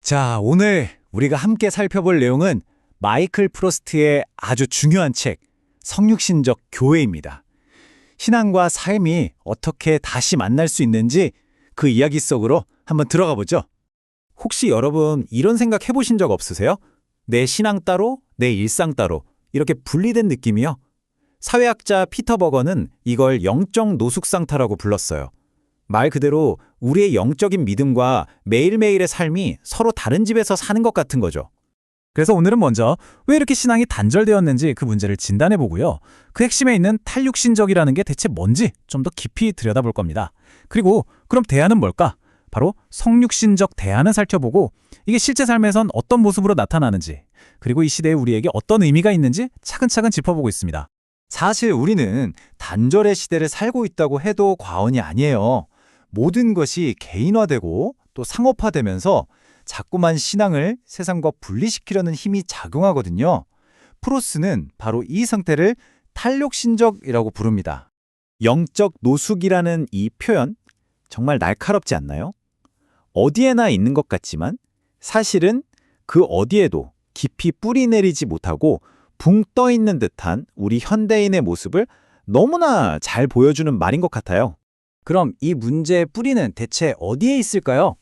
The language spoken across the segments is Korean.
자, 오늘 우리가 함께 살펴볼 내용은 마이클 프로스트의 아주 중요한 책, 성육신적 교회입니다. 신앙과 삶이 어떻게 다시 만날 수 있는지 그 이야기 속으로 한번 들어가 보죠. 혹시 여러분 이런 생각 해보신 적 없으세요? 내 신앙 따로, 내 일상 따로 이렇게 분리된 느낌이요? 사회학자 피터 버거는 이걸 영적 노숙상태라고 불렀어요. 말 그대로 우리의 영적인 믿음과 매일매일의 삶이 서로 다른 집에서 사는 것 같은 거죠. 그래서 오늘은 먼저 왜 이렇게 신앙이 단절되었는지 그 문제를 진단해보고요. 그 핵심에 있는 탈육신적이라는 게 대체 뭔지 좀 더 깊이 들여다볼 겁니다. 그리고 그럼 대안은 뭘까? 바로 성육신적 대안을 살펴보고 이게 실제 삶에선 어떤 모습으로 나타나는지, 그리고 이 시대에 우리에게 어떤 의미가 있는지 차근차근 짚어보고 있습니다. 사실 우리는 단절의 시대를 살고 있다고 해도 과언이 아니에요. 모든 것이 개인화되고 또 상업화되면서 자꾸만 신앙을 세상과 분리시키려는 힘이 작용하거든요. 프로스는 바로 이 상태를 탈육신적이라고 부릅니다. 영적 노숙이라는 이 표현 정말 날카롭지 않나요? 어디에나 있는 것 같지만 사실은 그 어디에도 깊이 뿌리 내리지 못하고 붕 떠 있는 듯한 우리 현대인의 모습을 너무나 잘 보여주는 말인 것 같아요. 그럼 이 문제의 뿌리는 대체 어디에 있을까요?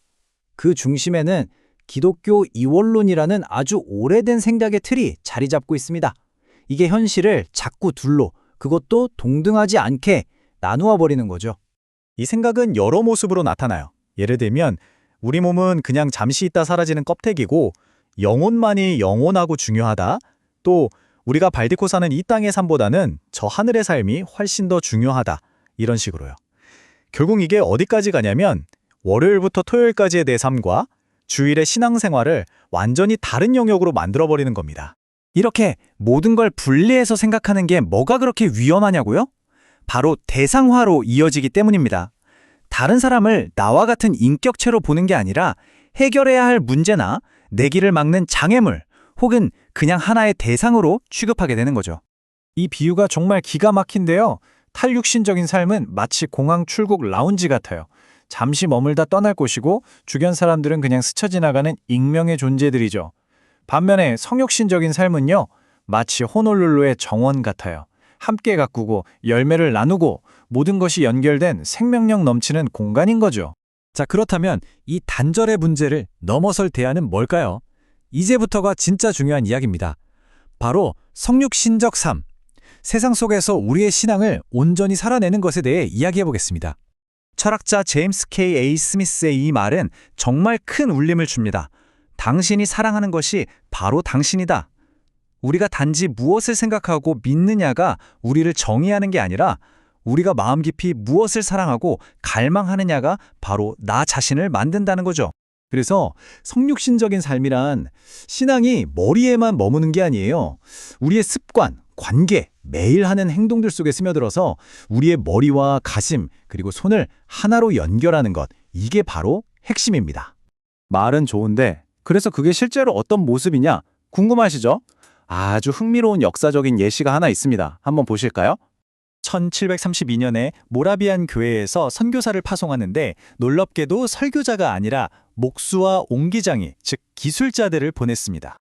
그 중심에는 기독교 이원론이라는 아주 오래된 생각의 틀이 자리 잡고 있습니다. 이게 현실을 자꾸 둘로, 그것도 동등하지 않게 나누어 버리는 거죠. 이 생각은 여러 모습으로 나타나요. 예를 들면 우리 몸은 그냥 잠시 있다 사라지는 껍데기고 영혼만이 영원하고 중요하다. 또 우리가 발디코 사는 이 땅의 삶보다는 저 하늘의 삶이 훨씬 더 중요하다. 이런 식으로요. 결국 이게 어디까지 가냐면 월요일부터 토요일까지의 내 삶과 주일의 신앙생활을 완전히 다른 영역으로 만들어버리는 겁니다. 이렇게 모든 걸 분리해서 생각하는 게 뭐가 그렇게 위험하냐고요? 바로 대상화로 이어지기 때문입니다. 다른 사람을 나와 같은 인격체로 보는 게 아니라 해결해야 할 문제나 내 길을 막는 장애물 혹은 그냥 하나의 대상으로 취급하게 되는 거죠. 이 비유가 정말 기가 막힌데요. 탈육신적인 삶은 마치 공항 출국 라운지 같아요. 잠시 머물다 떠날 곳이고 주변 사람들은 그냥 스쳐 지나가는 익명의 존재들이죠. 반면에 성육신적인 삶은요, 마치 호놀룰루의 정원 같아요. 함께 가꾸고 열매를 나누고 모든 것이 연결된 생명력 넘치는 공간인 거죠. 자, 그렇다면 이 단절의 문제를 넘어설 대안은 뭘까요? 이제부터가 진짜 중요한 이야기입니다. 바로 성육신적 삶. 세상 속에서 우리의 신앙을 온전히 살아내는 것에 대해 이야기해 보겠습니다. 철학자 제임스 K.A. 스미스의 이 말은 정말 큰 울림을 줍니다. 당신이 사랑하는 것이 바로 당신이다. 우리가 단지 무엇을 생각하고 믿느냐가 우리를 정의하는 게 아니라 우리가 마음 깊이 무엇을 사랑하고 갈망하느냐가 바로 나 자신을 만든다는 거죠. 그래서 성육신적인 삶이란 신앙이 머리에만 머무는 게 아니에요. 우리의 습관, 관계, 매일 하는 행동들 속에 스며들어서 우리의 머리와 가심, 그리고 손을 하나로 연결하는 것, 이게 바로 핵심입니다. 말은 좋은데 그래서 그게 실제로 어떤 모습이냐 궁금하시죠? 아주 흥미로운 역사적인 예시가 하나 있습니다. 한번 보실까요? 1732년에 모라비안 교회에서 선교사를 파송하는데 놀랍게도 설교자가 아니라 목수와 옹기장이, 즉 기술자들을 보냈습니다.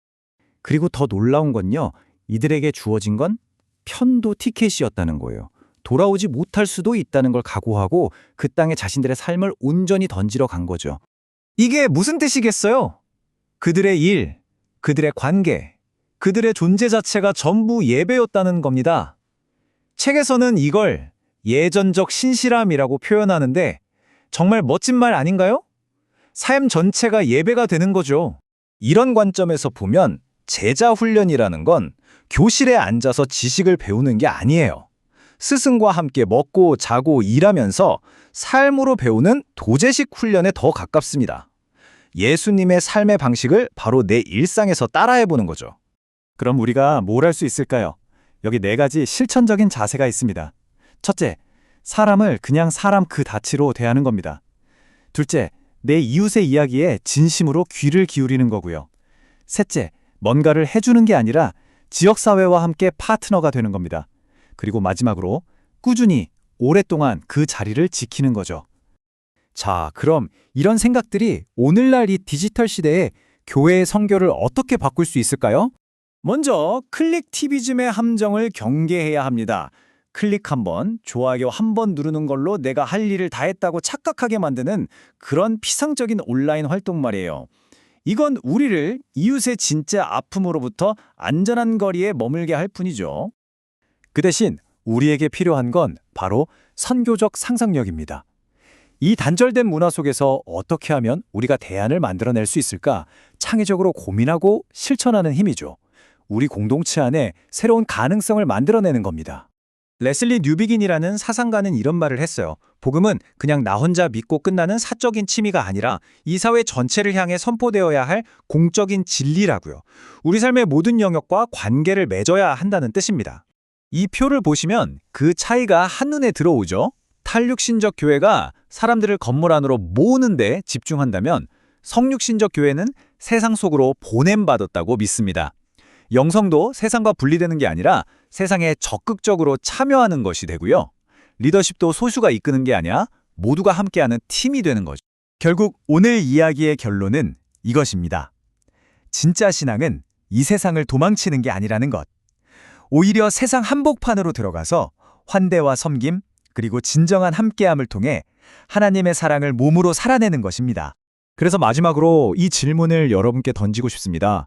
그리고 더 놀라운 건요. 이들에게 주어진 건 편도 티켓이었다는 거예요. 돌아오지 못할 수도 있다는 걸 각오하고 그 땅에 자신들의 삶을 온전히 던지러 간 거죠. 이게 무슨 뜻이겠어요? 그들의 일, 그들의 관계, 그들의 존재 자체가 전부 예배였다는 겁니다. 책에서는 이걸 예전적 신실함이라고 표현하는데 정말 멋진 말 아닌가요? 삶 전체가 예배가 되는 거죠. 이런 관점에서 보면 제자 훈련이라는 건 교실에 앉아서 지식을 배우는 게 아니에요. 스승과 함께 먹고 자고 일하면서 삶으로 배우는 도제식 훈련에 더 가깝습니다. 예수님의 삶의 방식을 바로 내 일상에서 따라해보는 거죠. 그럼 우리가 뭘 할 수 있을까요? 여기 4가지 실천적인 자세가 있습니다. 첫째, 사람을 그냥 사람 그 다치로 대하는 겁니다. 둘째, 내 이웃의 이야기에 진심으로 귀를 기울이는 거고요. 셋째, 뭔가를 해주는 게 아니라 지역사회와 함께 파트너가 되는 겁니다. 그리고 마지막으로 꾸준히 오랫동안 그 자리를 지키는 거죠. 자, 그럼 이런 생각들이 오늘날 이 디지털 시대에 교회의 선교를 어떻게 바꿀 수 있을까요? 먼저 클릭티비즘의 함정을 경계해야 합니다. 클릭 한 번, 좋아요 한 번 누르는 걸로 내가 할 일을 다 했다고 착각하게 만드는 그런 피상적인 온라인 활동 말이에요. 이건 우리를 이웃의 진짜 아픔으로부터 안전한 거리에 머물게 할 뿐이죠. 그 대신 우리에게 필요한 건 바로 선교적 상상력입니다. 이 단절된 문화 속에서 어떻게 하면 우리가 대안을 만들어낼 수 있을까 창의적으로 고민하고 실천하는 힘이죠. 우리 공동체 안에 새로운 가능성을 만들어내는 겁니다. 레슬리 뉴비긴이라는 사상가는 이런 말을 했어요. 복음은 그냥 나 혼자 믿고 끝나는 사적인 취미가 아니라 이 사회 전체를 향해 선포되어야 할 공적인 진리라고요. 우리 삶의 모든 영역과 관계를 맺어야 한다는 뜻입니다. 이 표를 보시면 그 차이가 한눈에 들어오죠. 탈육신적 교회가 사람들을 건물 안으로 모으는 데 집중한다면 성육신적 교회는 세상 속으로 보냄받았다고 믿습니다. 영성도 세상과 분리되는 게 아니라 세상에 적극적으로 참여하는 것이 되고요. 리더십도 소수가 이끄는 게 아니라 모두가 함께하는 팀이 되는 거죠. 결국 오늘 이야기의 결론은 이것입니다. 진짜 신앙은 이 세상을 도망치는 게 아니라는 것. 오히려 세상 한복판으로 들어가서 환대와 섬김, 그리고 진정한 함께함을 통해 하나님의 사랑을 몸으로 살아내는 것입니다. 그래서 마지막으로 이 질문을 여러분께 던지고 싶습니다.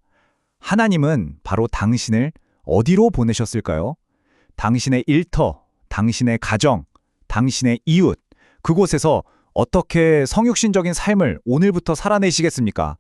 하나님은 바로 당신을 어디로 보내셨을까요? 당신의 일터, 당신의 가정, 당신의 이웃, 그곳에서 어떻게 성육신적인 삶을 오늘부터 살아내시겠습니까?